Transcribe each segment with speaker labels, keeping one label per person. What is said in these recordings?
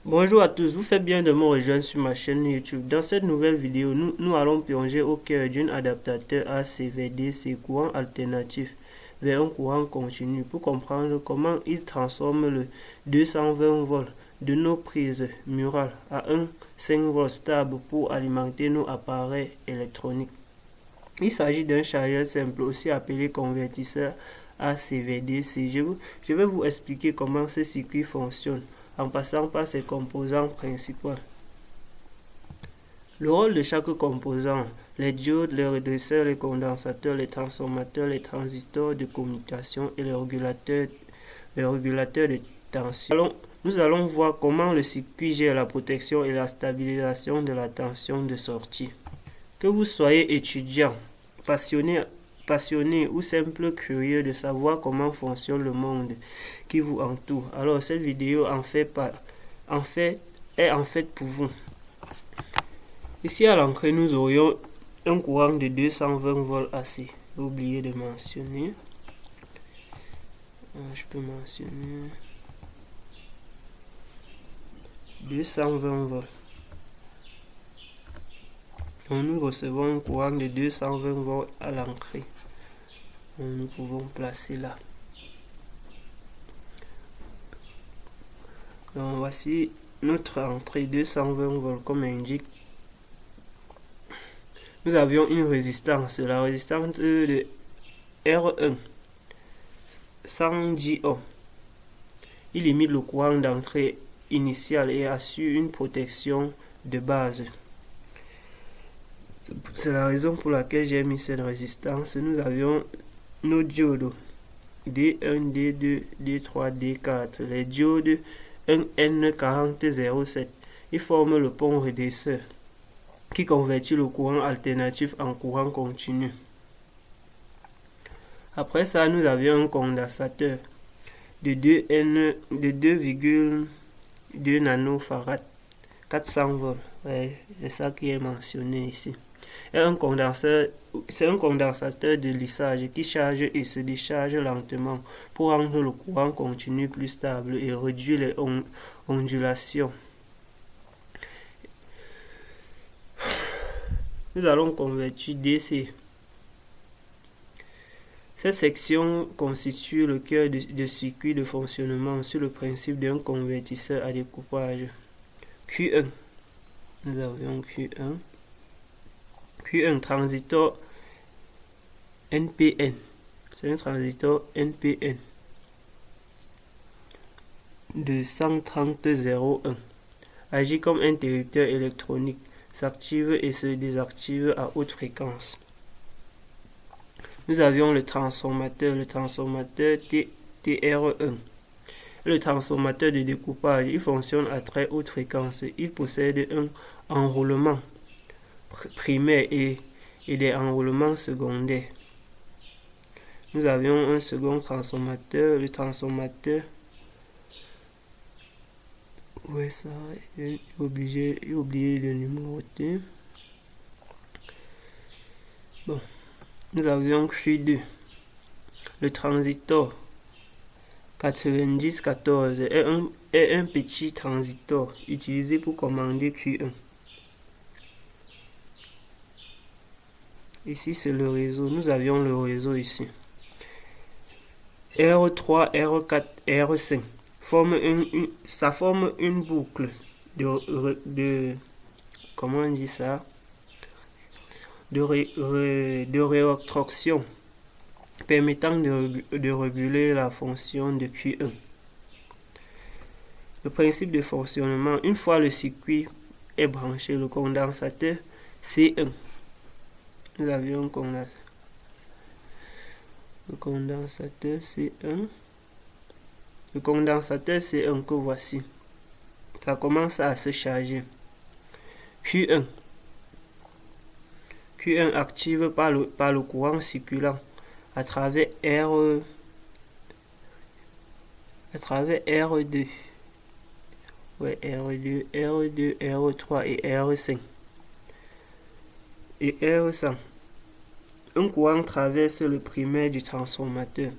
Speaker 1: Bonjour à tous, vous faites bien de me rejoindre sur ma chaîne YouTube. Dans cette nouvelle vidéo, nous allons plonger au cœur d'un adaptateur AC/VDC courant alternatif vers un courant continu pour comprendre comment il transforme le 220 volts de nos prises murales à un 5 volts stable pour alimenter nos appareils électroniques. Il s'agit d'un chargeur simple, aussi appelé convertisseur AC/VDC. Je vais vous expliquer comment ce circuit fonctionne en passant par ses composants principaux. Le rôle de chaque composant: les diodes, les redresseurs, les condensateurs, les transformateurs, les transistors de communication et les régulateurs de tension. Nous allons voir comment le circuit gère la protection et la stabilisation de la tension de sortie. Que vous soyez étudiant, passionné ou simple curieux de savoir comment fonctionne le monde qui vous entoure, alors cette vidéo est en fait pour vous. Ici à l'entrée, nous aurions un courant de 220 volts AC. J'ai oublié de mentionner. Je peux mentionner 220 volts. Donc nous recevons un courant de 220 volts à l'entrée. Nous pouvons placer là. Donc voici notre entrée 220 volts comme indique. Nous avions une résistance, la résistance de R1, 110 ohms. Il limite le courant d'entrée initial et assure une protection de base. C'est la raison pour laquelle j'ai mis cette résistance. Nous avions nos diodes D1, D2, D3, D4. Les diodes 1N4007. Ils forment le pont redresseur qui convertit le courant alternatif en courant continu. Après ça, nous avions un condensateur de 2,2 nanofarad, 400 volts. C'est ça qui est mentionné ici. C'est un condensateur de lissage qui charge et se décharge lentement pour rendre le courant continu plus stable et réduire les ondulations. Nous allons convertir DC. Cette section constitue le cœur de circuit de fonctionnement sur le principe d'un convertisseur à découpage. Q1. Nous avions Q1. Q1 transistor NPN. C'est un transistor NPN de 130,01. Agit comme interrupteur électronique. S'active et se désactive à haute fréquence. Nous avions le transformateur TR1. Le transformateur de découpage, il fonctionne à très haute fréquence. Il possède un enroulement primaire et des enroulements secondaires. Nous avions un second transformateur, le transformateur. Ouais, ça, j'ai oublié de numéroter. Bon, nous avions Q2. Le transistor 9014 est un petit transistor utilisé pour commander Q1. Ici, c'est le réseau. Nous avions le réseau ici. R3, R4, R5. Ça forme une boucle comment on dit ça, de rétroaction permettant de réguler la fonction de Q1. Le principe de fonctionnement: une fois le circuit est branché, le condensateur C1. Nous avions un condensateur. Le condensateur C1. Le condensateur C1 que voici. Ça commence à se charger. Q1 active par le courant circulant à travers R2, R2, R3 et R5 et R100. Un courant traverse le primaire du transformateur.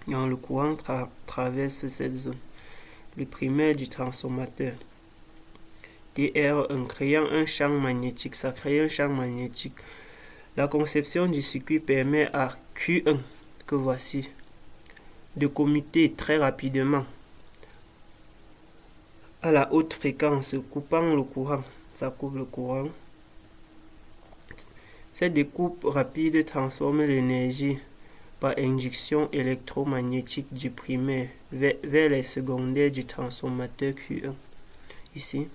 Speaker 1: Donc le courant traverse cette zone. le primaire du transformateur. DR1, créant un champ magnétique. Ça crée un champ magnétique. La conception du circuit permet à Q1, que voici, de commuter très rapidement à la haute fréquence, coupant le courant. Ça coupe le courant. Cette découpe rapide transforme l'énergie par injection électromagnétique du primaire vers les secondaires du transformateur Q1. Ici.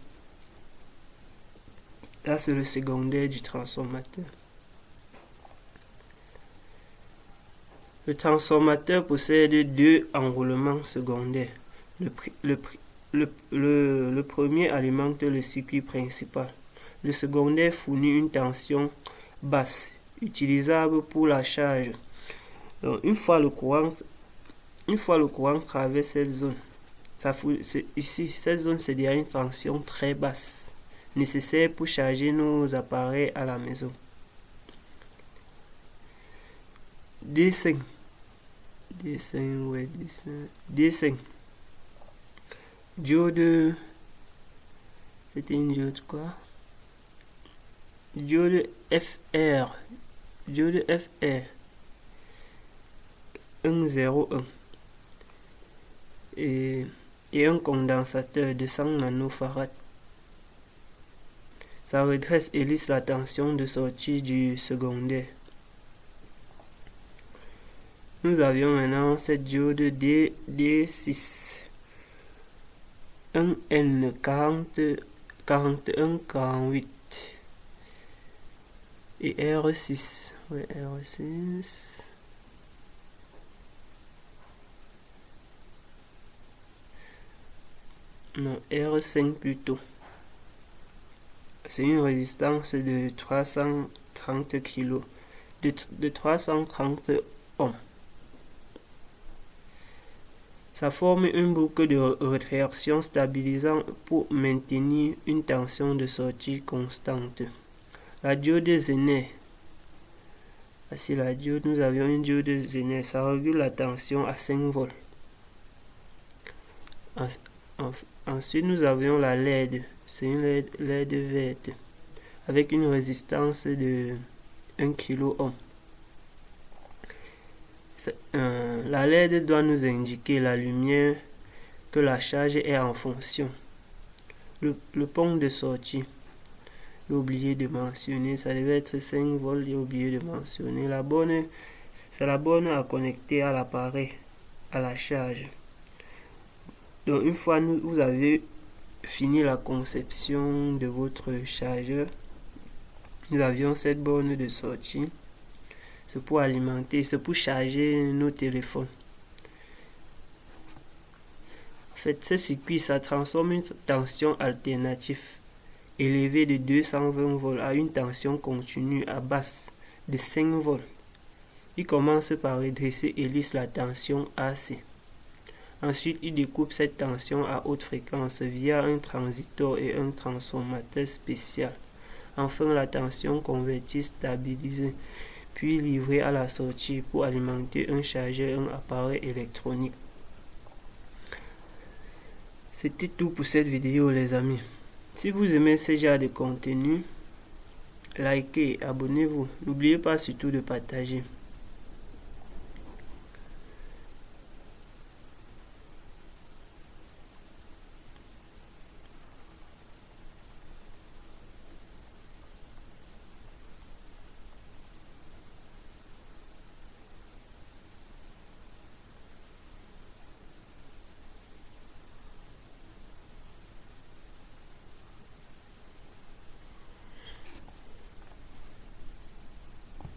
Speaker 1: Là, c'est le secondaire du transformateur. Le transformateur possède deux enroulements secondaires. Le premier alimente le circuit principal. Le secondaire fournit une tension basse, utilisable pour la charge. Donc, une fois le courant traverse cette zone, ici, cette zone, c'est déjà une tension très basse, nécessaire pour charger nos appareils à la maison. D5. Diode, c'était une diode quoi? Diode FR. Diode FR 101 et un condensateur de 100 nanofarad. Ça redresse et lisse la tension de sortie du secondaire. Nous avions maintenant cette diode D6 1N4148 et R6. Ouais, R6. Non, R5 plutôt. C'est une résistance de 330 kg, de 330 ohms. Ça forme une boucle de réaction stabilisant pour maintenir une tension de sortie constante. La diode Zener. Voici la diode. Nous avions une diode Zener. Ça régule la tension à 5 volts. Ensuite, nous avions la LED. C'est une LED verte avec une résistance de 1 kΩ. La LED doit nous indiquer la lumière que la charge est en fonction. Le pont de sortie, j'ai oublié de mentionner, ça devait être 5 volts, j'ai oublié de mentionner. La borne, c'est la borne à connecter à l'appareil, à la charge. Donc une fois vous avez fini la conception de votre chargeur, nous avions cette borne de sortie. C'est pour alimenter, c'est pour charger nos téléphones. En fait, ce circuit, ça transforme une tension alternative élevée de 220 volts à une tension continue à basse de 5 volts. Il commence par redresser et lisse la tension AC. Ensuite, il découpe cette tension à haute fréquence via un transistor et un transformateur spécial. Enfin, la tension convertie stabilisée, puis livrée à la sortie pour alimenter un chargeur, un appareil électronique. C'était tout pour cette vidéo les amis. Si vous aimez ce genre de contenu, likez, abonnez-vous. N'oubliez pas surtout de partager.